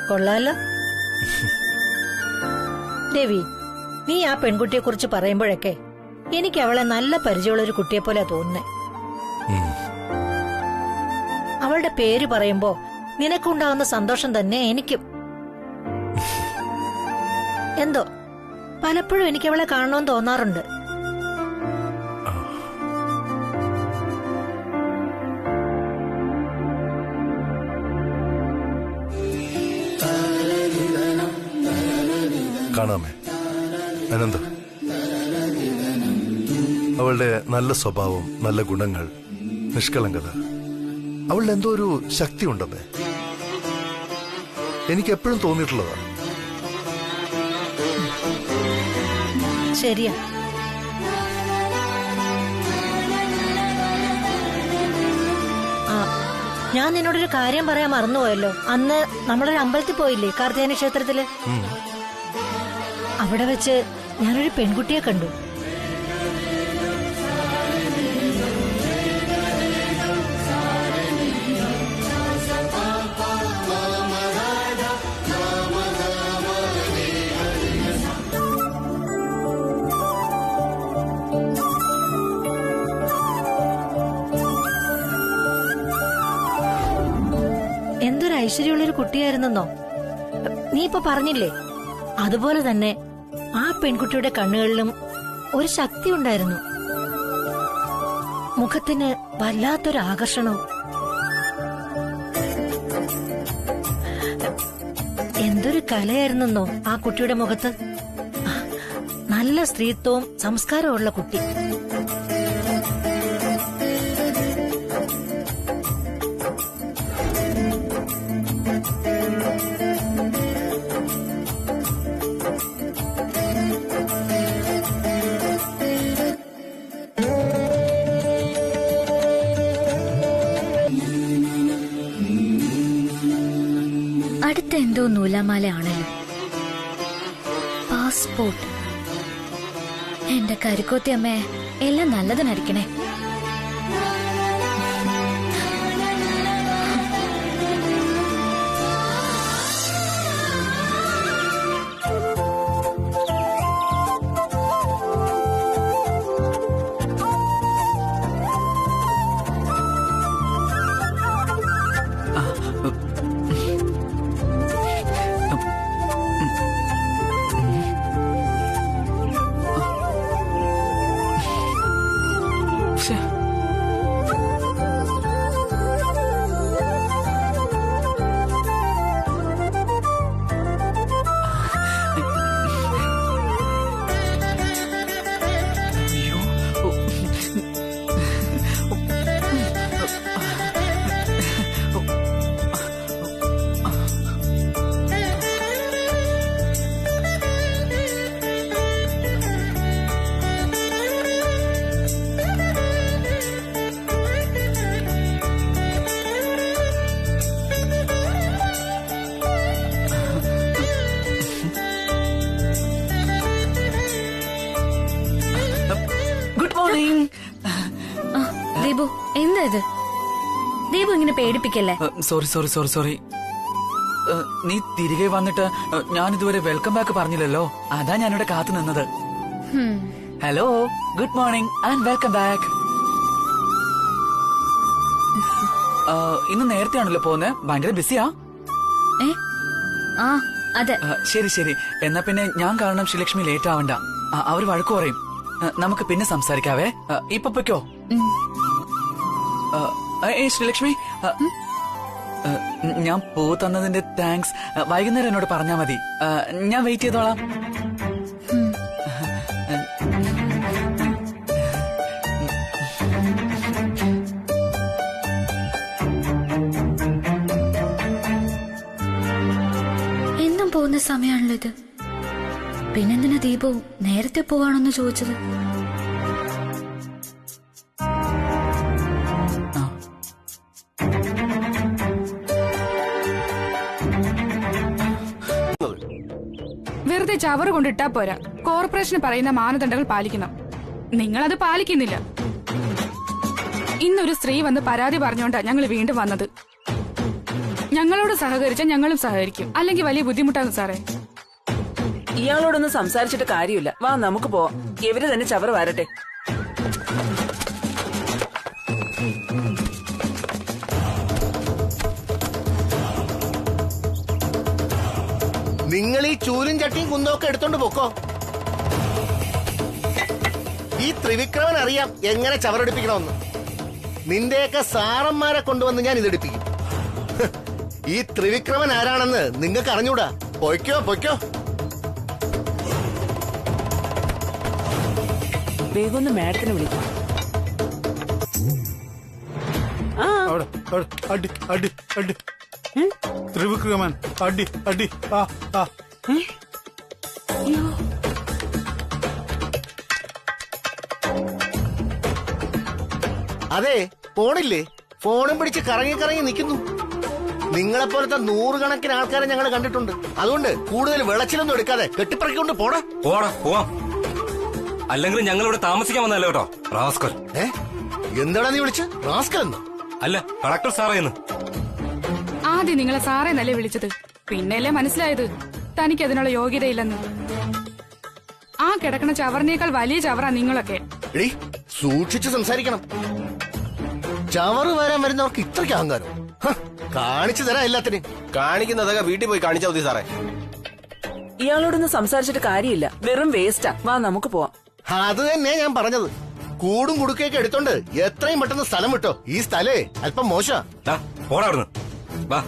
കൊള്ളാലോ. ദേവി, നീ ആ പെൺകുട്ടിയെ കുറിച്ച് പറയുമ്പോഴൊക്കെ എനിക്ക് അവളെ നല്ല പരിചയമുള്ള ഒരു കുട്ടിയെ പോലെ തോന്നുന്നേ. അവളുടെ പേര് പറയുമ്പോ നിനക്കുണ്ടാകുന്ന സന്തോഷം തന്നെ എനിക്കും. എന്തോ പലപ്പോഴും എനിക്ക് അവളെ കാണണമെന്ന് തോന്നാറുണ്ട്. കാണാമേ അനന്ത, അവളുടെ നല്ല സ്വഭാവം, നല്ല ഗുണങ്ങൾ, നിഷ്കളങ്കത, അവളുടെ എന്തോ ഒരു ശക്തി ഉണ്ടമ്മേ. എനിക്ക് എപ്പോഴും തോന്നിയിട്ടുള്ളതാണ്. ശരിയാ. ഞാൻ നിന്നോടൊരു കാര്യം പറയാൻ മറന്നുപോയല്ലോ. അന്ന് നമ്മളൊരു അമ്പലത്തിൽ പോയില്ലേ, കാർത്തിയാനി ക്ഷേത്രത്തില്. അവിടെ വെച്ച് ഞാനൊരു പെൺകുട്ടിയെ കണ്ടു. എന്തൊരു ഐശ്വര്യമുള്ളൊരു കുട്ടിയായിരുന്നെന്നോ. നീ ഇപ്പൊ പറഞ്ഞില്ലേ, അതുപോലെ തന്നെ ആ പെൺകുട്ടിയുടെ കണ്ണുകളിലും ഒരു ശക്തി ഉണ്ടായിരുന്നു. മുഖത്തിന് വല്ലാത്തൊരു ആകർഷണവും. എന്തൊരു കലയായിരുന്നെന്നോ ആ കുട്ടിയുടെ മുഖത്ത്. നല്ല സ്ത്രീത്വവും സംസ്കാരവും ഉള്ള കുട്ടി. അടുത്ത എന്തോ നൂലാമാലയാണല്ലോ. പാസ്പോർട്ട്. എന്റെ കരുക്കോത്തി അമ്മേ, എല്ലാം നല്ലതിനായിരിക്കണേ. ദീപു, എന്താ ഇത്? ദീപു ഇങ്ങനെ പേടിപ്പിക്കല്ലേ. Sorry sorry sorry sorry. നീ തിരികെ വന്നിട്ട് ഞാൻ ഇതുവരെ വെൽക്കം ബാക്ക് പറഞ്ഞില്ലല്ലോ. അതാ ഞാനിവിടെ കാത്തു നിന്നത്. Hello, good morning and welcome back. ഇന്ന് നേരത്തെയാണല്ലോ പോന്നെ, ഭയങ്കര ബിസിയാ? അതെ. ശരി ശരി, എന്നാ പിന്നെ ഞാൻ കാരണം ശ്രീലക്ഷ്മി ലേറ്റ് ആവണ്ട. അവർ വഴക്കു പറയും. നമുക്ക് പിന്നെ സംസാരിക്കാവേ. ഇപ്പൊ പൊയ്ക്കോ. ശ്രീലക്ഷ്മി, ഞാൻ പൂ തന്നതിന്റെ താങ്ക്സ് വൈകുന്നേരം എന്നോട് പറഞ്ഞാ മതി. ഞാൻ വെയിറ്റ് ചെയ്തോളാം. എന്നും പോകുന്ന സമയമാണല്ലോ ഇത്. പിന്നെന്തിനാ ദീപു നേരത്തെ പോവാണെന്ന് ചോദിച്ചത്? വെറുതെ ചവറ് കൊണ്ടിട്ടാ പോരാ. കോർപ്പറേഷൻ പറയുന്ന മാനദണ്ഡങ്ങൾ പാലിക്കണം. നിങ്ങളത് പാലിക്കുന്നില്ല. ഇന്നൊരു സ്ത്രീ വന്ന് പരാതി പറഞ്ഞോണ്ടാ ഞങ്ങൾ വീണ്ടും വന്നത്. ഞങ്ങളോട് സഹകരിച്ചാൽ ഞങ്ങളും സഹകരിക്കും, അല്ലെങ്കിൽ വലിയ ബുദ്ധിമുട്ടാകും സാറേ. ഇയാളോടൊന്നും സംസാരിച്ചിട്ട് കാര്യമില്ല. വാ നമുക്ക് പോവാം. ഇവര് തന്നെ ചവറ് വരട്ടെ. നിങ്ങൾ ഈ ചൂലും ചട്ടിയും കുന്തമൊക്കെ എടുത്തോണ്ട് പൊക്കോ. ഈ ത്രിവിക്രമൻ അറിയാം എങ്ങനെ ചവറെടുപ്പിക്കണമെന്ന്. നിന്റെയൊക്കെ സാറന്മാരെ കൊണ്ടുവന്ന് ഞാൻ ഇതെടുപ്പിക്കും. ഈ ത്രിവിക്രമൻ ആരാണെന്ന് നിങ്ങൾക്ക് അറിഞ്ഞൂടാ. പൊയ്ക്കോ പൊയ്ക്കോ. വേഗം ഒന്ന് മാഡത്തിനെ വിളിക്കാം. അടി അടി അടി ത്രിവിക്രമൻ അടി അടി. അതെ, ഫോണില്ലേ? ഫോണും പിടിച്ച് കറങ്ങി കറങ്ങി നിൽക്കുന്നു. നിങ്ങളെപ്പോലത്തെ 100 കണക്കിന് ആൾക്കാരെ ഞങ്ങൾ കണ്ടിട്ടുണ്ട്. അതുകൊണ്ട് കൂടുതൽ വിളച്ചിലൊന്നും എടുക്കാതെ കെട്ടിപ്പറക്കൊണ്ട് പോടാ. പോവാം. അല്ലെങ്കിൽ ഞങ്ങൾ ഇവിടെ താമസിക്കാൻ വന്നല്ലോ കേട്ടോ റാസ്കൽ. എന്താടാ നീ വിളിച്ച്? റാസ്കൽ എന്ന്? അല്ല, കളക്ടർ സാറേന്ന്. ആദ്യം നിങ്ങളെ സാറേ നല്ല വിളിച്ചത്, പിന്നെയല്ലേ മനസ്സിലായത് തനിക്ക് അതിനുള്ള യോഗ്യതയില്ലെന്ന്. ആ കിടക്കണ ചവറിനേക്കാൾ വലിയ ചവറാ നിങ്ങളൊക്കെ. എടീ, സൂക്ഷിച്ച് സംസാരിക്കണം. ചവറ് വരാൻ വരുന്നവർക്ക് ഇത്രയ്ക്ക് അഹങ്കാരം. കാണിച്ചു തരാം എല്ലാത്തിനും. കാണിക്കുന്നതൊക്കെ വീട്ടിൽ പോയി കാണിച്ചാൽ മതി സാറേ. ഇയാളോടൊന്നും സംസാരിച്ചിട്ട് കാര്യമില്ല. വെറും വേസ്റ്റാ. വാ നമുക്ക് പോവാം. അത് തന്നെ ഞാൻ പറഞ്ഞത്. കൂടും കുടുക്കയൊക്കെ എടുത്തോണ്ട് എത്രയും പെട്ടെന്ന് സ്ഥലം വിട്ടോ. ഈ സ്ഥലേ അല്പം മോശ. പോടാ അവിടുന്ന്. വാ.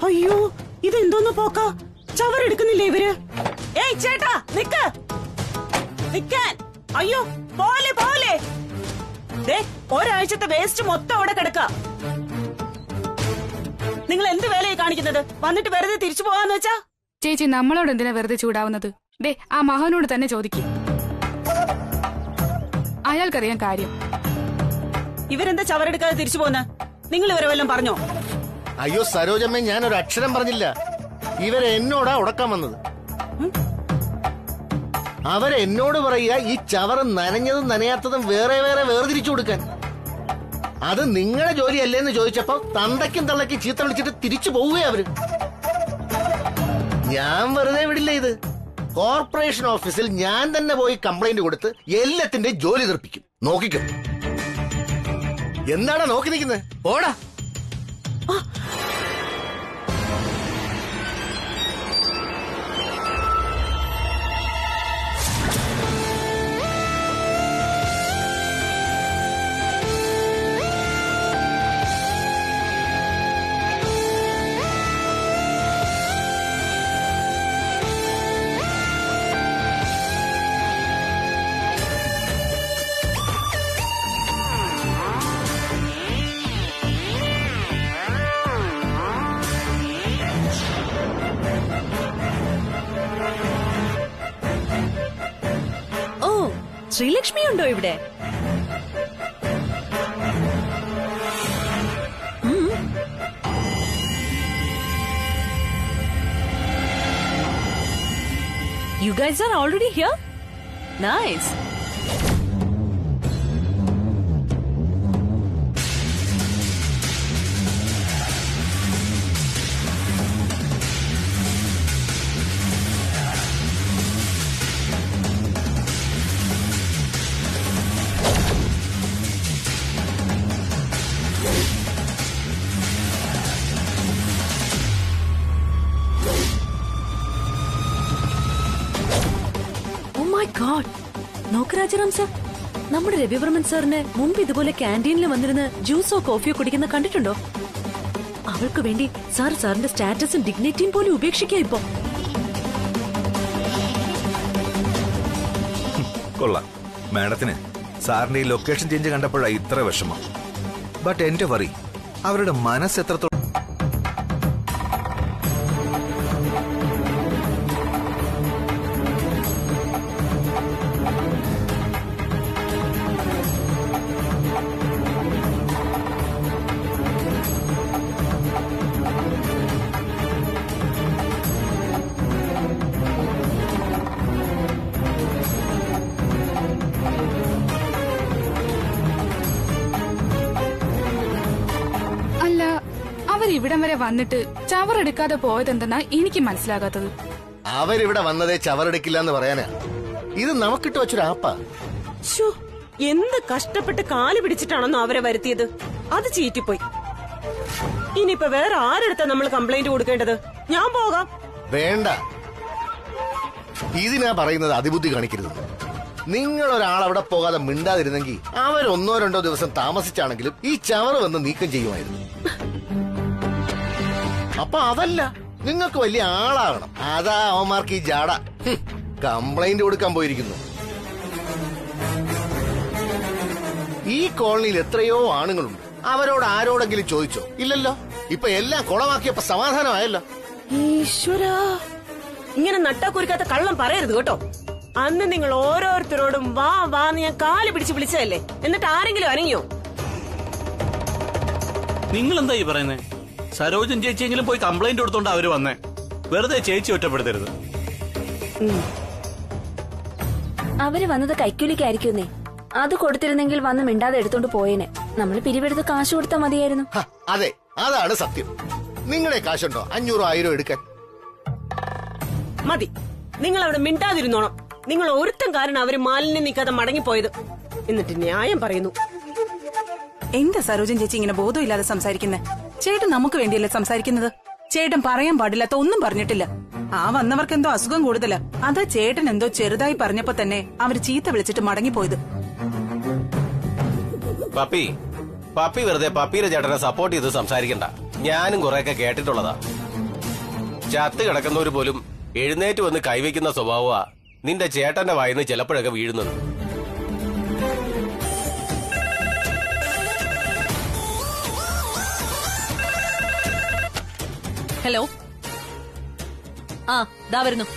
അയ്യോ, ഇതെന്തോന്ന് പോക്ക? ചവറെടുക്കുന്നില്ലേ ഇവര്? ഏയ് ചേട്ടാ, നിക്ക് നിക്കാൻ. അയ്യോ, പോലെ പോലെ. ഒരാഴ്ചത്തെ വേസ്റ്റ് മൊത്തം അവിടെ കിടക്ക. നിങ്ങൾ എന്ത് വേലയായി കാണിക്കുന്നത്? വന്നിട്ട് വെറുതെ തിരിച്ചു പോവാന്ന് വെച്ചാ? ചേച്ചി, നമ്മളോട് എന്തിനാ വെറുതെ ചൂടാവുന്നത്? ആ മഹനോട് തന്നെ ചോദിക്കും, അയാൾക്കറിയാൻ കാര്യം. ഇവരെന്താ ചവറെടുക്കാതെ തിരിച്ചു പോന്ന? നിങ്ങൾ ഇവരെ വല്ലതും പറഞ്ഞോ? അയ്യോ സരോജമ്മ, ഞാൻ ഒരു അക്ഷരം പറഞ്ഞില്ല. ഇവരെന്നോടാ ഉടക്കാൻ വന്നത്. അവരെന്നോട് പറയുക ഈ ചവറ് നനഞ്ഞതും നനയാത്തതും വേറെ വേറെ വേർതിരിച്ചു കൊടുക്കാൻ. അത് നിങ്ങളുടെ ജോലിയല്ലേന്ന് ചോദിച്ചപ്പോ തന്തയ്ക്കും തള്ളയ്ക്കും ചീത്ത വിളിച്ചിട്ട് തിരിച്ചു പോവുകയാ അവര്. ഞാൻ വെറുതെ വിടില്ല ഇത്. കോർപ്പറേഷൻ ഓഫീസിൽ ഞാൻ തന്നെ പോയി കംപ്ലൈന്റ് കൊടുത്ത് എല്ലാത്തിന്റെ ജോലി തീർപ്പിക്കും. നോക്കിക്കും. എന്താടാ നോക്കി നിൽക്കുന്നത്? പോടാ. ശ്രീലക്ഷ്മി ഉണ്ടോ ഇവിടെ? You guys are already here? Nice. നോക്ക് രാജാറാം സർ, നമ്മുടെ രവിവർമ്മൻ സാറിന് മുമ്പ് ഇതുപോലെ ക്യാൻറ്റീനിൽ വന്നിരുന്ന് ജ്യൂസോ കോഫിയോ കുടിക്കുന്ന കണ്ടിട്ടുണ്ടോ? അവൾക്ക് വേണ്ടി സാറിന്റെ സ്റ്റാറ്റസും ഡിഗ്നിറ്റിയും പോലും ഉപേക്ഷിക്കാം ഇപ്പൊ. കൊള്ളാം. മാഡത്തിന് സാറിന്റെ ഈ ലൊക്കേഷൻ ചേഞ്ച് കണ്ടപ്പോഴാണ് ഇത്ര വിഷമം. ബട്ട് എന്റെ വറി, അവരുടെ മനസ്സ് എത്രത്തോളം. ഇവിടം വരെ വന്നിട്ട് ചവറെടുക്കാതെ പോയതെന്തെന്നാ എനിക്ക് മനസ്സിലാകാത്തത്. അവരിവിടെ വന്നതേ ചവറെടുക്കില്ല എന്ന് പറയാനാ. ഇത് നമുക്കിട്ട് വെച്ചൊരു ആപ്പാ. എന്ത് കഷ്ടപ്പെട്ട് കാല് പിടിച്ചിട്ടാണെന്നോ അവരെ വരുത്തിയത്. അത് ചീറ്റിപ്പോയി. ഇനിയിപ്പോ വേറെ ആരെടുത്താ നമ്മൾ കംപ്ലൈന്റ് കൊടുക്കേണ്ടത്? ഞാൻ പോകാം. വേണ്ട, ഇതിനാ പറയുന്നത് അതിബുദ്ധി കാണിക്കരുത്. നിങ്ങൾ ഒരാൾ അവിടെ പോകാതെ മിണ്ടാതിരുന്നെങ്കിൽ അവർ 1-2 ദിവസം താമസിച്ചാണെങ്കിലും ഈ ചവറ് വന്ന് നീക്കം ചെയ്യുമായിരുന്നു. അപ്പൊ അതല്ല, നിങ്ങൾക്ക് വലിയ ആളാകണം. അതാ അവന്മാർക്ക് ഈ ജാട. കംപ്ലൈന്റ് കൊടുക്കാൻ പോയിരിക്കുന്നു. ഈ കോളനിയിൽ എത്രയോ ആണുങ്ങളുണ്ട്. അവരോട് ആരോടെങ്കിലും ചോദിച്ചോ? ഇല്ലല്ലോ. ഇപ്പൊ എല്ലാം കുളമാക്കിയപ്പോ സമാധാനമായല്ലോ. ഈശ്വരാ, ഇങ്ങനെ നട്ടാക്കുരിക്കാത്ത കള്ളം പറയരുത് കേട്ടോ. അന്ന് നിങ്ങൾ ഓരോരുത്തരോടും വാ വാന്ന് ഞാൻ കാല് പിടിച്ച് വിളിച്ചതല്ലേ? എന്നിട്ട് ആരെങ്കിലും അനങ്ങിയോ? നിങ്ങൾ എന്താ ഈ പറയുന്നേ? സരോജൻ ചേച്ചിയെങ്കിലും പോയി കംപ്ലൈന്റ് കൊടുത്തോണ്ട് അവര് വന്നേ. വെറുതെ ചേച്ചി ഒറ്റപ്പെടുത്തരുത്. അവര് വന്നത് കൈക്കൂലിക്കായിരിക്കുന്നേ. അത് കൊടുത്തിരുന്നെങ്കിൽ വന്ന് മിണ്ടാതെ എടുത്തോണ്ട് പോയേനെ. നമ്മൾ പിരിവെടുത്ത് കാശ് കൊടുത്താൽ മതിയായിരുന്നു. അതെ, അതാണ് സത്യം. നിങ്ങളെ കാശുണ്ടോ 500-1000 എടുക്കാൻ? മതി, നിങ്ങൾ അവിടെ മിണ്ടാതിരുന്നോണം. നിങ്ങൾ ഒരുത്തം കാരണം അവര് മാലിന്യം നീക്കാതെ മടങ്ങിപ്പോയത്. എന്നിട്ട് ന്യായം പറയുന്നു. എന്താ സരോജൻ ചേച്ചി ഇങ്ങനെ ബോധമില്ലാതെ സംസാരിക്കുന്നേ? ചേട്ടൻ നമുക്ക് വേണ്ടിയല്ലേ സംസാരിക്കുന്നത്? ചേട്ടൻ പറയാൻ പാടില്ലാത്ത ഒന്നും പറഞ്ഞിട്ടില്ല. ആ വന്നവർക്ക് എന്തോ അസുഖം കൂടുതലാ. അതാ ചേട്ടൻ എന്തോ ചെറുതായി പറഞ്ഞപ്പോ തന്നെ അവര് ചീത്ത വിളിച്ചിട്ട് മടങ്ങിപ്പോയത്. പപ്പി വെറുതെ പപ്പിയുടെ ചേട്ടനെ സപ്പോർട്ട് ചെയ്ത് സംസാരിക്കണ്ട. ഞാനും കുറെയൊക്കെ കേട്ടിട്ടുള്ളതാ. ചത്ത് കിടക്കുന്നവര് പോലും എഴുന്നേറ്റ് വന്ന് കൈവയ്ക്കുന്ന സ്വഭാവമാ നിന്റെ ചേട്ടന്റെ വായിന്ന് ചിലപ്പോഴൊക്കെ വീഴുന്നത്. ഹലോ, ദാ വരുന്നു.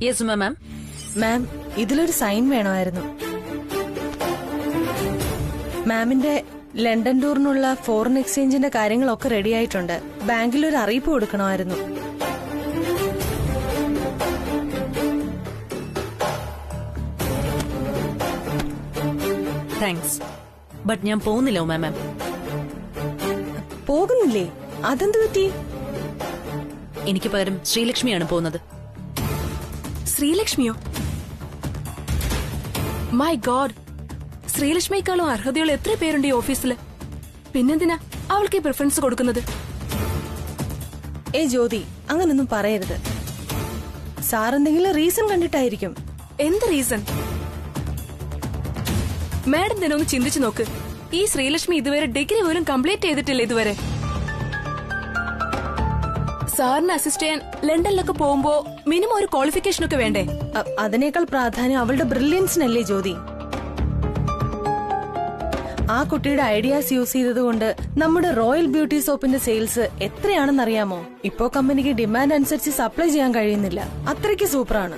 Yes ma'am. മാം, ഇതിലൊരു സൈൻ വേണമായിരുന്നു. മാമിന്റെ ലണ്ടൻ ടൂറിനുള്ള ഫോറിൻ എക്സ്ചേഞ്ചിന്റെ കാര്യങ്ങളൊക്കെ റെഡി ആയിട്ടുണ്ട്. ബാങ്കിൽ ഒരു അറിയിപ്പ് കൊടുക്കണമായിരുന്നു. താങ്ക്സ്, ബട്ട് ഞാൻ പോകുന്നില്ല മാം. പോകുന്നില്ലേ? അതെന്ത് പറ്റി? എനിക്ക് പകരം ശ്രീലക്ഷ്മിയാണ് പോകുന്നത്. ശ്രീലക്ഷ്മിയോ? മൈ ഗോഡ്, ശ്രീലക്ഷ്മിയേക്കാളും അർഹതയുള്ള എത്ര പേരുണ്ട് ഈ ഓഫീസില്. പിന്നെന്തിനാ അവൾക്ക് ഈ പ്രിഫറൻസ് കൊടുക്കുന്നത്? ജ്യോതി, അങ്ങനൊന്നും പറയരുത്. സാർ എന്തെങ്കിലും റീസൺ കണ്ടിട്ടായിരിക്കും. എന്ത് റീസൺ? മാഡം തന്നെ ഒന്ന് ചിന്തിച്ചു നോക്ക്. ഈ ശ്രീലക്ഷ്മി ഇതുവരെ ഡിഗ്രി പോലും കംപ്ലീറ്റ് ചെയ്തിട്ടില്ല ഇതുവരെ. സാറിന് അസിസ്റ്റ് ചെയ്യാൻ ലണ്ടനിലൊക്കെ പോകുമ്പോ മിനിമം ഒരു ക്വാളിഫിക്കേഷൻ ഒക്കെ വേണ്ടേ? അതിനേക്കാൾ പ്രാധാന്യം അവളുടെ ബ്രില്യൻസിനല്ലേ ജ്യോതി? ആ കുട്ടിയുടെ ഐഡിയാസ് യൂസ് ചെയ്തതുകൊണ്ട് നമ്മുടെ റോയൽ ബ്യൂട്ടി സോപ്പിന്റെ സെയിൽസ് എത്രയാണെന്നറിയാമോ? ഇപ്പോ കമ്പനിക്ക് ഡിമാൻഡ് അനുസരിച്ച് സപ്ലൈ ചെയ്യാൻ കഴിയുന്നില്ല. അത്രയ്ക്ക് സൂപ്പറാണ്.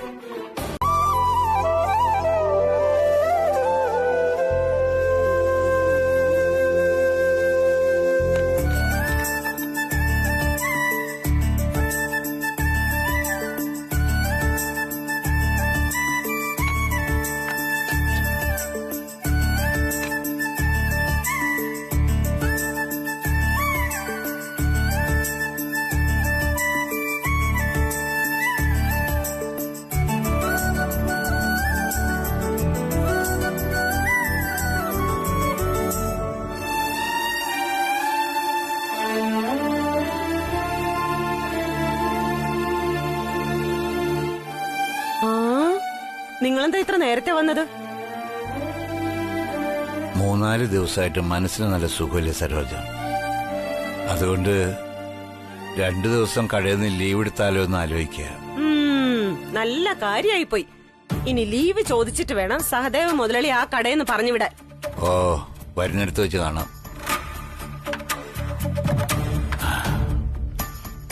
ഇത്ര നേരത്തെ വന്നത്? 3-4 ദിവസമായിട്ട് മനസ്സിന് നല്ല സുഖമില്ല സരോജ. അതുകൊണ്ട് 2 ദിവസം കടയിൽ നിന്ന് ലീവ് എടുത്താലോ എന്ന് ആലോചിക്കുക. നല്ല കാര്യമായി പോയി. ഇനി ലീവ് ചോദിച്ചിട്ട് വേണം സഹദേവ മുതലാളി ആ കടയെന്ന് പറഞ്ഞു വിടാൻ. ഓ, വരുന്നിടത്ത് വെച്ച് കാണാം.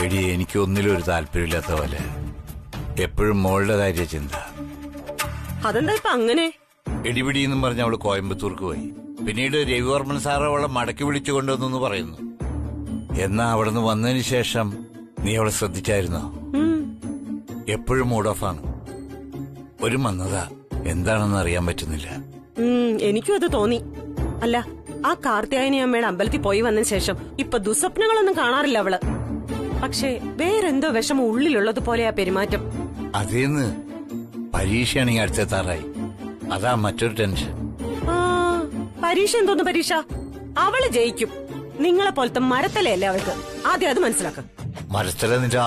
എടി, എനിക്ക് ഒന്നിലും ഒരു താല്പര്യമില്ലാത്ത പോലെ എപ്പോഴും മോളുടെ കാര്യ ചിന്ത. അതെന്താ ഇപ്പൊ അങ്ങനെ? എടിപിടിയെന്നും പറഞ്ഞ് അവള് കോയമ്പത്തൂർക്ക് പോയി. പിന്നീട് രവിവർമ്മൻ സാർ അവളെ മടക്കി വിളിച്ചു കൊണ്ടുവന്നു പറയുന്നു. എന്നാ അവിടുന്ന് വന്നതിന് ശേഷം നീ അവളെ ശ്രദ്ധിച്ചായിരുന്നോ? എപ്പോഴും മൂഡ് ഓഫാണ്. ഒരു മന്ദത എന്താണെന്ന് അറിയാൻ പറ്റുന്നില്ല. എനിക്കും അത് തോന്നി. അല്ല, ആ കാർത്തിയായനി അമ്മയുടെ അമ്പലത്തിൽ പോയി വന്നതിന് ശേഷം ഇപ്പൊ ദുസ്വപ്നങ്ങളൊന്നും കാണാറില്ല അവള്. പക്ഷേ വേറെന്തോ വിഷമം ഉള്ളിലുള്ളതുപോലെയാ പെരുമാറ്റം. അതേന്ന് പരീക്ഷയാണെങ്കിൽ അടുത്തെത്താറായി. അതാ മറ്റൊരു ടെൻഷൻ. പരീക്ഷ എന്തോന്ന് പരീക്ഷ? അവള് ജയിക്കും. നിങ്ങളെ പോലത്തെ മരത്തലയല്ലേ അവൾക്ക്. ആദ്യം അത് മനസ്സിലാക്ക. മരത്തല നിന്റെ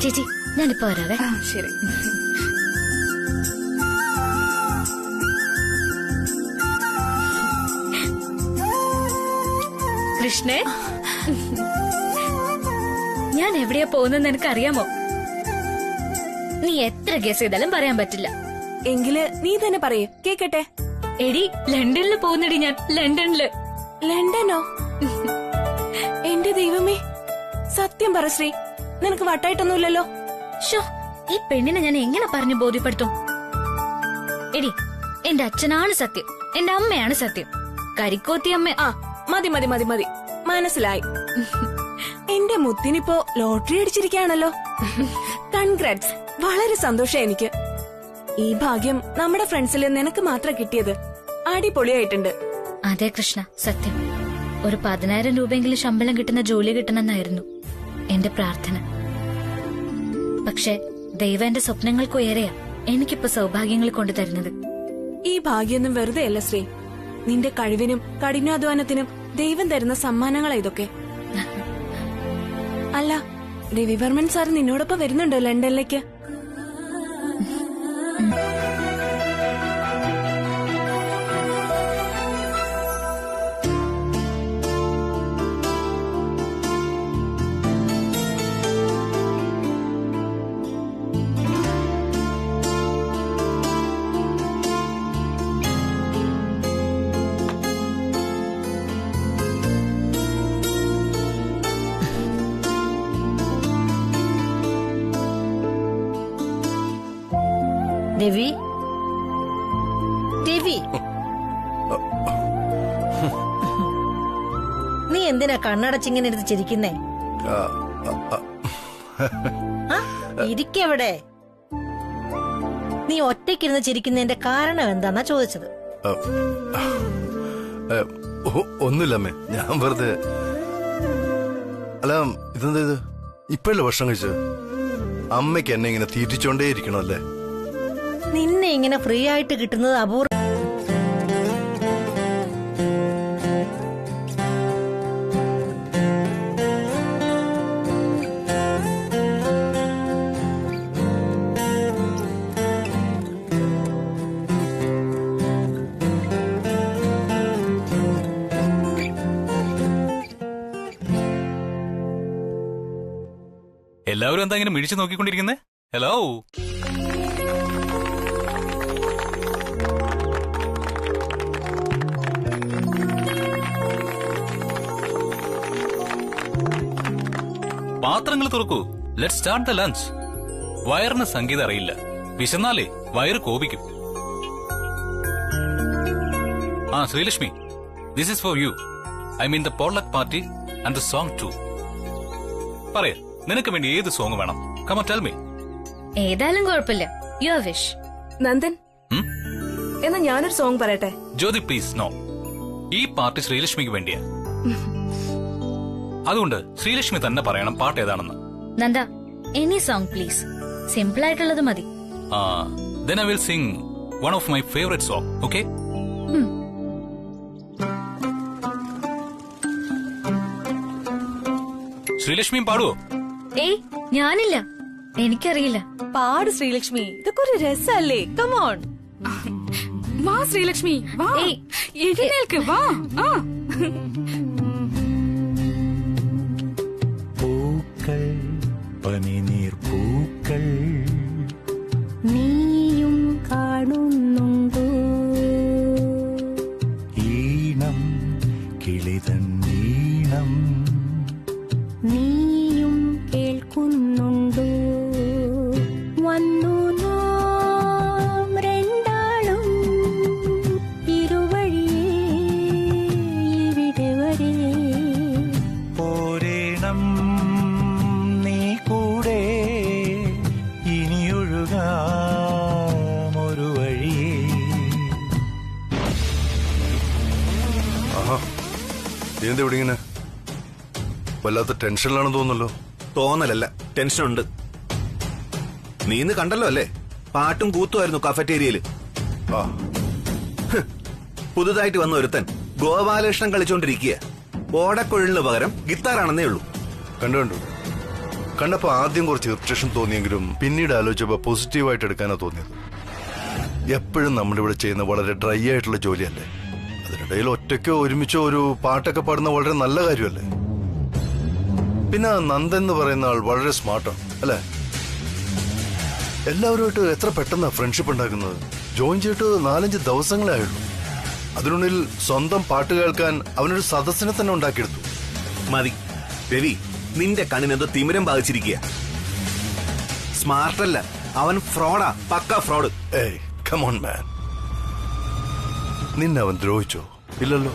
ചേച്ചി, ഞാനിപ്പോ വരാവേ. ശരി. കൃഷ്ണേ, ഞാൻ എവിടെയാ പോകുന്നെന്ന് എനിക്കറിയാമോ? നീ എത്ര ഗസ് ചെയ്താലും പറയാൻ പറ്റില്ല. എങ്കില് നീ തന്നെ പറയേ, കേക്കട്ടെ. എടി, ലണ്ടനിൽ പോകുന്നടി ഞാൻ. ലണ്ടനില്. ലണ്ടനോ? എന്റെ ദൈവമേ, സത്യം പറ ശ്രീ, നിനക്ക് വട്ടായിട്ടൊന്നുമില്ലല്ലോ? ഷോ, ഈ പെണ്ണിനെ ഞാൻ എങ്ങനെ പറഞ്ഞു ബോധ്യപ്പെടുത്തും? എടി, എന്റെ അച്ഛനാണ് സത്യം, എന്റെ അമ്മയാണ് സത്യം. കരിക്കോത്തി അമ്മ. ആ, മതി മതി മതി മതി, മനസ്സിലായി. എന്റെ മുത്തിനിപ്പോ ലോട്ടറി അടിച്ചിരിക്കുകയാണല്ലോ. കൺഗ്രാറ്റ്സ്, വളരെ സന്തോഷം എനിക്ക്. ഈ ഭാഗ്യം നമ്മുടെ ഫ്രണ്ട്സിൽ നിനക്ക് മാത്രം കിട്ടിയത് അടിപൊളിയായിട്ടുണ്ട്. അതെ കൃഷ്ണ, സത്യം. ഒരു 10,000 രൂപയെങ്കിലും ശമ്പളം കിട്ടുന്ന ജോലി കിട്ടണമെന്നായിരുന്നു എന്റെ പ്രാർത്ഥന. പക്ഷെ ദൈവം എന്റെ സ്വപ്നങ്ങൾക്കുയരെയാ എനിക്കിപ്പോ സൗഭാഗ്യങ്ങൾ കൊണ്ടു തരുന്നത്. ഈ ഭാഗ്യൊന്നും വെറുതെ അല്ല ശ്രീ. നിന്റെ കഴിവിനും കഠിനാധ്വാനത്തിനും ദൈവം തരുന്ന സമ്മാനങ്ങളാ ഇതൊക്കെ. അല്ല, രവിവർമ്മൻ സാർ നിന്നോടൊപ്പം വരുന്നുണ്ടോ ലണ്ടനിലേക്ക്? രവി, രവി, നീ എന്തിനാ കണ്ണടച്ചിങ്ങനെ എടുത്ത് ചിരിക്കുന്നേ? ഇരിക്കെവിടെ? നീ ഒറ്റയ്ക്കിരുന്ന് ചിരിക്കുന്നതിന്റെ കാരണം എന്താന്നാ ചോദിച്ചത്. ഒന്നുമില്ലമ്മേ, ഞാൻ വെറുതെ. അല്ല, ഇതെന്താ ഇത്? ഇപ്പഴല്ലേ ഭക്ഷണം കഴിച്ചത്? അമ്മയ്ക്ക് എന്നെ ഇങ്ങനെ തീറ്റിച്ചോണ്ടേ ഇരിക്കണല്ലേ? നിന്നെ ഇങ്ങനെ ഫ്രീ ആയിട്ട് കിട്ടുന്നത് അപൂർവം. എല്ലാവരും എന്താ ഇങ്ങനെ മിഴിച്ചു നോക്കിക്കൊണ്ടിരിക്കുന്നേ? ഹലോ, പാത്രങ്ങൾ തുറക്കൂ. Let's start the lunch. വയറിന് സംഗീതം അറിയില്ല, വിശന്നാലേ വയറ് കോപിക്കും. ആ Sreelakshmi, this is for you. I mean the potluck party and the song too. പറയ, നിനക്ക് വേണ്ടി ഏത് സോങ് വേണം? Come on tell me. ഏതായാലും കുഴപ്പമില്ല. Your wish. നന്ദൻ, എന്നാ ഞാനൊരു സോങ് പറയട്ടെ. Jyothi please no. ഈ പാർട്ടി ശ്രീലക്ഷ്മിക്ക് വേണ്ടിയാ. അതുകൊണ്ട് ശ്രീലക്ഷ്മി തന്നെ പറയണം പാട്ട് ഏതാണെന്ന്. Nanda, any song please. Simple ആയിട്ടുള്ളത് മതി. Then I will sing one of my favorite song, okay? ശ്രീലക്ഷ്മിയും പാടുവോ? ഏയ്, ഞാനില്ല, എനിക്കറിയില്ല. പാട് ശ്രീലക്ഷ്മി, ഇതൊക്കെ ഒരു രസല്ലേ. കമോൺ. വാ ശ്രീലക്ഷ്മി, വാ, എഴുന്നേൽക്ക്, വാ. പൂക്കൾ, പനിനീർ പൂക്കൾ, നീയും കാണുന്നുണ്ടോ? ഈണം, കിളിതൻ ഈണം, നീയും കേൾക്കുന്നുണ്ടോ? വന്നു നാം രണ്ടാളും ഇരുവഴിയേ ഇവിടെ വരെ. പോരേണം നീ കൂടെ, ഇനിയൊഴുകാം ഒരു വഴിയേ. ആഹാ, എന്താ ഇവിടെ ഇങ്ങനെ വല്ലാത്ത ടെൻഷനിലാണെന്ന് തോന്നുന്നല്ലോ. തോന്നലല്ല, ടെൻഷനുണ്ട്. നീ ഇന്ന് കണ്ടല്ലോ അല്ലേ, പാട്ടും കൂത്തുമായിരുന്നു കഫറ്റേരിയയില്. പുതുതായിട്ട് വന്ന ഒരുത്തൻ ഗോപാലകൃഷ്ണൻ കളിച്ചോണ്ടിരിക്കുക. ഓടക്കൊഴലിന് പകരം ഗിത്താറാണെന്നേ ഉള്ളൂ. കണ്ടു കണ്ടപ്പോ ആദ്യം കുറച്ച് ഇറിറ്റേഷൻ തോന്നിയെങ്കിലും പിന്നീട് ആലോചിച്ചപ്പോ പോസിറ്റീവായിട്ട് എടുക്കാനാ തോന്നിയത്. എപ്പോഴും നമ്മുടെ ഇവിടെ ചെയ്യുന്ന വളരെ ഡ്രൈ ആയിട്ടുള്ള ജോലിയല്ലേ. അതിനിടയിൽ ഒറ്റയ്ക്കോ ഒരുമിച്ചോ ഒരു പാട്ടൊക്കെ പാടുന്ന വളരെ നല്ല കാര്യമല്ലേ. പിന്നെ നന്ദൻ എന്ന് പറയുന്ന ആൾ വളരെ സ്മാർട്ടാണ് അല്ലേ. എല്ലാവരുമായിട്ട് എത്ര പെട്ടെന്നാ ഫ്രണ്ട്ഷിപ്പ് ഉണ്ടാക്കുന്നത്. ജോയിൻ ചെയ്തിട്ട് 4-5 ദിവസങ്ങളേ ആയുള്ളൂ. അതിനുള്ളിൽ സ്വന്തം പാട്ട് കേൾക്കാൻ അവനൊരു സദസ്സിനെ തന്നെ ഉണ്ടാക്കിയെടുത്തു. മതി രവി, നിന്റെ കണ്ണിനെന്തോ തിമിരം ബാധിച്ചിരിക്കുക. സ്മാർട്ടല്ല, അവൻ ഫ്രോഡാ, പക്ക ഫ്രോഡ്. ഏയ് കം ഓൺ മാൻ, നിന്നെ അവൻ ദ്രോഹിച്ചോ? ഇല്ലല്ലോ.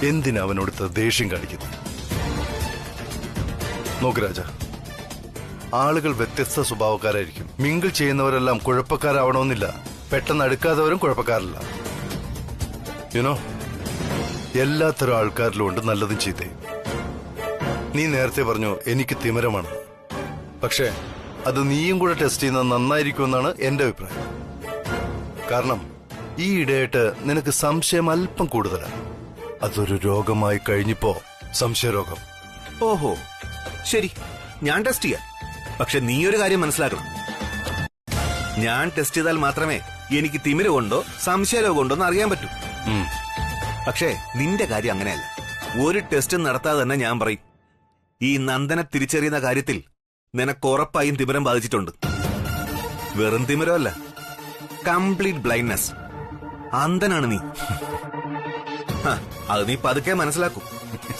എന്തിനാ അവനോടുത്ത ദേഷ്യം കാണിക്കുന്നത്? നോക്ക് രാജ, ആളുകൾ വ്യത്യസ്ത സ്വഭാവക്കാരായിരിക്കും. മിങ്കിൾ ചെയ്യുന്നവരെല്ലാം കുഴപ്പക്കാരാവണമെന്നില്ല. പെട്ടെന്ന് അടുക്കാത്തവരും കുഴപ്പക്കാരല്ല. യുനോ, എല്ലാത്തരം ആൾക്കാരിലും ഉണ്ട് നല്ലതും ചീത്തയും. നീ നേരത്തെ പറഞ്ഞു എനിക്ക് തിമിരമാണ്. പക്ഷേ അത് നീയും കൂടെ ടെസ്റ്റ് ചെയ്യുന്നത് നന്നായിരിക്കുമെന്നാണ് എന്റെ അഭിപ്രായം. കാരണം ഈ ഇടയായിട്ട് നിനക്ക് സംശയം അല്പം കൂടുതലാണ്. അതൊരു രോഗമായി കഴിഞ്ഞപ്പോ സംശയരോഗം. ഓഹോ, ശരി, ഞാൻ ടെസ്റ്റ് ചെയ്യാം. പക്ഷെ നീ ഒരു കാര്യം മനസ്സിലാക്കണം, ഞാൻ ടെസ്റ്റ് ചെയ്താൽ മാത്രമേ എനിക്ക് തിമിരമുണ്ടോ സംശയരോഗമുണ്ടോ എന്ന് അറിയാൻ പറ്റൂ. പക്ഷേ നിന്റെ കാര്യം അങ്ങനെയല്ല. ഒരു ടെസ്റ്റ് നടത്താതെ തന്നെ ഞാൻ പറയും, ഈ നന്ദനെ തിരിച്ചറിയുന്ന കാര്യത്തിൽ നിനക്ക് ഉറപ്പായും തിമിരം ബാധിച്ചിട്ടുണ്ട്. വെറും തിമിരമല്ല, കംപ്ലീറ്റ് ബ്ലൈൻഡ്നെസ്. അന്ധനാണ് നീ. അത് നീ പതുക്കെ മനസ്സിലാക്കും.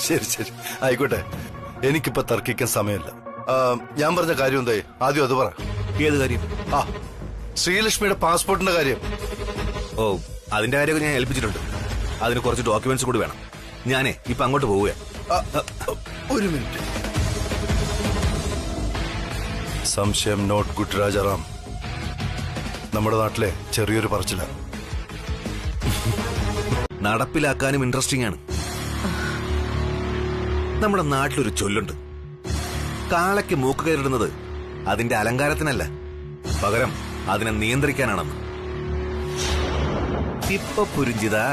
ശരി ശരി, ആയിക്കോട്ടെ. എനിക്കിപ്പോ തർക്കിക്കാൻ സമയമില്ല. ഞാൻ പറഞ്ഞ കാര്യം എന്തായി? ആദ്യം അത് പറ. ഏത് കാര്യം? ശ്രീലക്ഷ്മിയുടെ പാസ്പോർട്ടിന്റെ കാര്യം. ഓ, അതിന്റെ കാര്യമൊക്കെ ഞാൻ ഏൽപ്പിച്ചിട്ടുണ്ട്. അതിന് കുറച്ച് ഡോക്യുമെന്റ്സ് കൂടി വേണം. ഞാനേ ഇപ്പൊ അങ്ങോട്ട് പോവുക. ഒരു മിനിറ്റ്. സംശയം നോട്ട് ഗുഡ് രാജാറാം. നമ്മുടെ നാട്ടിലെ ചെറിയൊരു പറച്ചില. നടപ്പിലാക്കാനും ഇൻട്രസ്റ്റിംഗ് ആണ്. നമ്മുടെ നാട്ടിലൊരു ചൊല്ലുണ്ട്, കാളയ്ക്ക് മൂക്ക് കയറിടുന്നത് അതിന്റെ അലങ്കാരത്തിനല്ല, പകരം അതിനെ നിയന്ത്രിക്കാനാണെന്ന്. ഇപ്പൊ പുരിഞ്ചിതാ.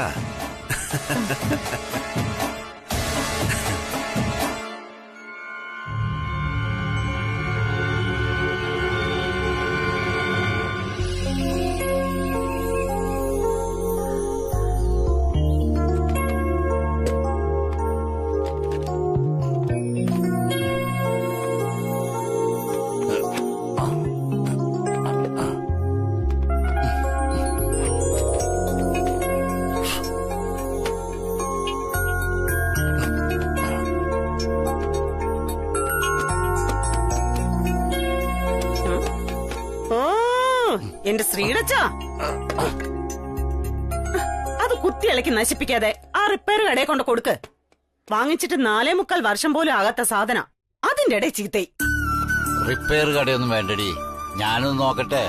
എന്റെ ശ്രീടച്ച, അത് കുത്തിയിളക്കി നശിപ്പിക്കാതെ ആ റിപ്പയർ കടയെ കൊണ്ട് കൊടുക്ക്. വാങ്ങിച്ചിട്ട് 4.25 വർഷം പോലും ആകാത്ത സാധന, അതിന്റെ ഇടയിൽ ചീത്തയി. റിപ്പയർ കടയൊന്നും വേണ്ടടി, ഞാനൊന്ന് നോക്കട്ടെ.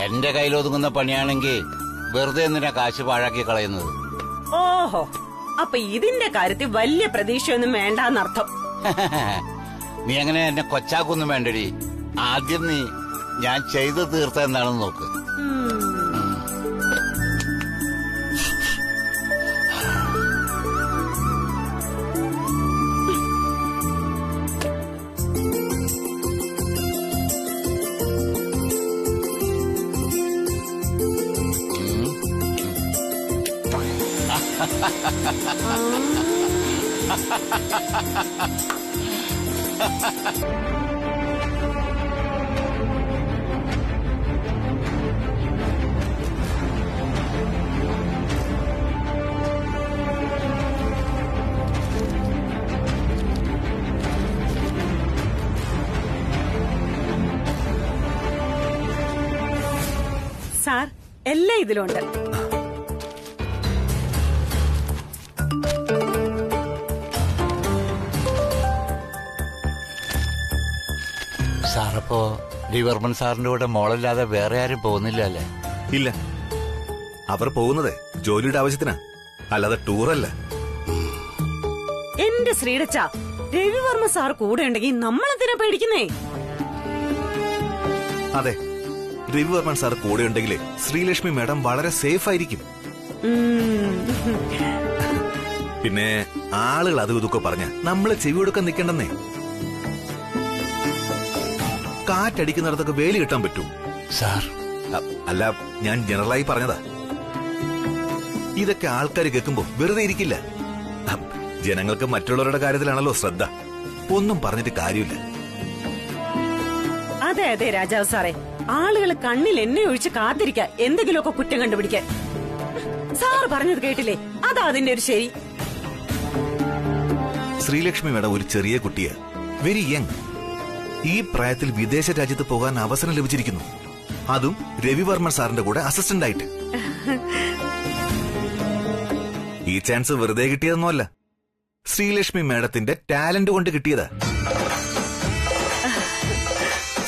എന്റെ കയ്യിലൊതുങ്ങുന്ന പണിയാണെങ്കിൽ വെറുതെ എന്തിനാ കാശ് പാഴാക്കി കളയുന്നത്? ഓഹോ, അപ്പൊ ഇതിന്റെ കാര്യത്തിൽ വലിയ പ്രതീക്ഷയൊന്നും വേണ്ടാന്നർത്ഥം. നീ അങ്ങനെ എന്നെ കൊച്ചാക്കൊന്നും വേണ്ടടി. ആദ്യം നീ ഞാൻ ചെയ്തു തീർത്ത എന്താണെന്ന് നോക്ക്. സാർ, എല്ലാം ഇതിലുണ്ട്. സാറപ്പോ രവിവർമ്മൻ സാറിന്റെ കൂടെ മോളല്ലാതെ വേറെ ആരും പോകുന്നില്ല അല്ലേ? ഇല്ല, അവർ പോകുന്നത് ജോലിയുടെ ആവശ്യത്തിനാ, അല്ലാതെ ടൂറല്ല. എന്റെ ശ്രീടച്ച, രവിവർമ്മ സാർ കൂടെ ഉണ്ടെങ്കിൽ നമ്മളെന്തിനാ പേടിക്കുന്നേ? അതെ, രവിവർമ്മൻ സാർ കൂടെ ഉണ്ടെങ്കിൽ ശ്രീലക്ഷ്മി മാഡം വളരെ സേഫ് ആയിരിക്കും. പിന്നെ ആളുകൾ അതും ഇതൊക്കെ പറഞ്ഞ നമ്മള് ചെവി കൊടുക്കാൻ നിൽക്കണ്ടെന്നേ. കാറ്റടിക്കുന്നിടത്തൊക്കെ വേലി കിട്ടാൻ പറ്റൂ സാർ? അല്ല, ഞാൻ ജനറലായി പറഞ്ഞതാ. ഇതൊക്കെ ആൾക്കാർ കേൾക്കുമ്പോ വെറുതെ ഇരിക്കില്ല. ജനങ്ങൾക്ക് മറ്റുള്ളവരുടെ കാര്യത്തിലാണല്ലോ ശ്രദ്ധ. ഒന്നും പറഞ്ഞിട്ട് കാര്യമില്ല. അതെ അതെ രാജാവ് സാറേ, ആളുകൾ കണ്ണിൽ എന്നെ ഒഴിച്ച് കാത്തിരിക്ക എന്തെങ്കിലുമൊക്കെ കുറ്റം കണ്ടുപിടിക്കാൻ. സാറ് പറഞ്ഞത് കേട്ടില്ലേ? അതാ അതിന്റെ ഒരു ശരി. ശ്രീലക്ഷ്മി മേഡം ഒരു ചെറിയ കുട്ടിയാ, വെരി യങ്. ഈ പ്രായത്തിൽ വിദേശ രാജ്യത്ത് പോകാൻ അവസരം ലഭിച്ചിരിക്കുന്നു, അതും രവിവർമ്മൻ സാറിന്റെ കൂടെ അസിസ്റ്റന്റ് ആയിട്ട്. ഈ ചാൻസ് വെറുതെ കിട്ടിയതൊന്നുമല്ല, ശ്രീലക്ഷ്മി മേഡത്തിന്റെ ടാലന്റ് കൊണ്ട് കിട്ടിയതാ.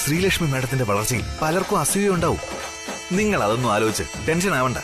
ശ്രീലക്ഷ്മി മേഡത്തിന്റെ വളർച്ചയിൽ പലർക്കും അസൂയ ഉണ്ടാവും. നിങ്ങൾ അതൊന്നും ആലോചിച്ച് ടെൻഷൻ ആവണ്ട.